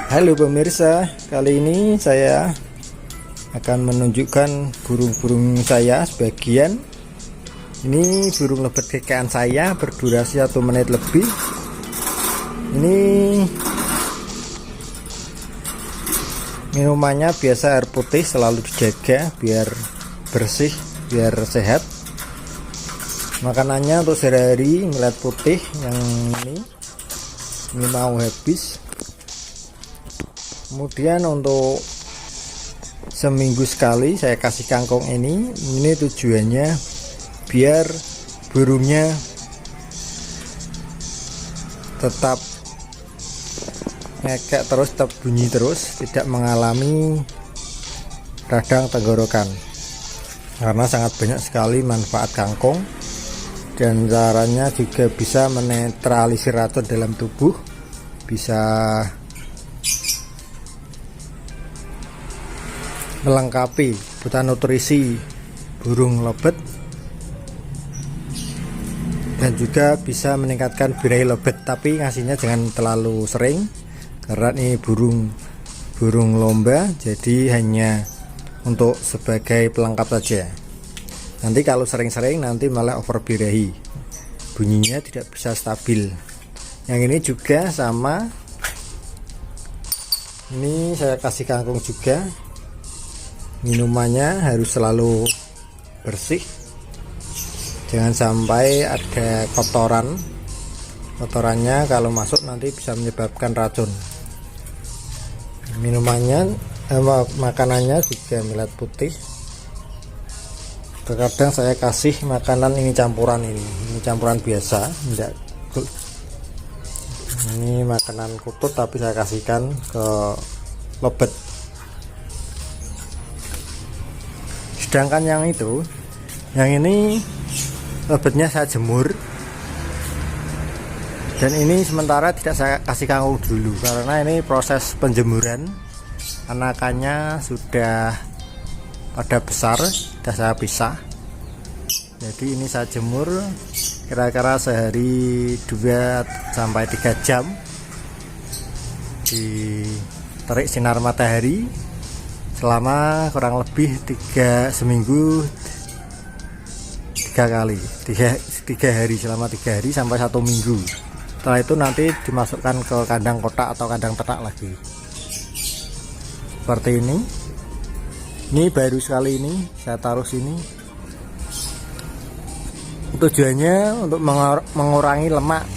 Halo pemirsa, kali ini saya akan menunjukkan burung-burung saya sebagian. Ini burung lebet kekaan saya berdurasi 1 menit lebih. Ini minumannya biasa air putih, selalu dijaga biar bersih, biar sehat. Makanannya untuk sehari-hari millet putih yang ini mau habis. Kemudian untuk seminggu sekali saya kasih kangkung ini tujuannya biar burungnya tetap ngekek terus, tetap bunyi terus, tidak mengalami radang tenggorokan, karena sangat banyak sekali manfaat kangkung. Dan caranya juga bisa menetralisir racun dalam tubuh, bisa melengkapi kebutuhan nutrisi burung lebet, dan juga bisa meningkatkan birahi lebet. Tapi ngasihnya jangan terlalu sering, karena ini burung lomba, jadi hanya untuk sebagai pelengkap saja. Nanti kalau sering-sering nanti malah over birahi, bunyinya tidak bisa stabil. Yang ini juga sama, ini saya kasih kangkung juga. Minumannya harus selalu bersih, jangan sampai ada kotorannya kalau masuk nanti bisa menyebabkan racun. Minumannya makanannya juga millet putih. Terkadang saya kasih makanan ini campuran, ini campuran biasa, tidak. Ini makanan kutut tapi saya kasihkan ke lebet. Sedangkan yang ini lebetnya saya jemur, dan ini sementara tidak saya kasih kangkung dulu karena ini proses penjemuran. Anakannya sudah pada besar, sudah saya pisah. Jadi ini saya jemur kira-kira sehari 2-3 jam, diterik sinar matahari selama kurang lebih 3 hari, selama 3 hari sampai 1 minggu. Setelah itu nanti dimasukkan ke kandang kotak atau kandang ternak lagi seperti ini. Ini baru sekali ini saya taruh sini, tujuannya untuk mengurangi lemak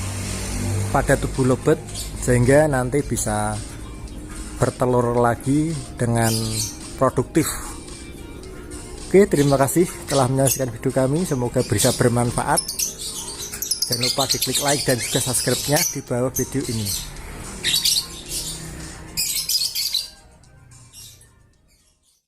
pada tubuh lebet sehingga nanti bisa bertelur lagi dengan produktif. Oke, terima kasih telah menyaksikan video kami, semoga bisa bermanfaat. Jangan lupa diklik like dan juga subscribe-nya di bawah video ini.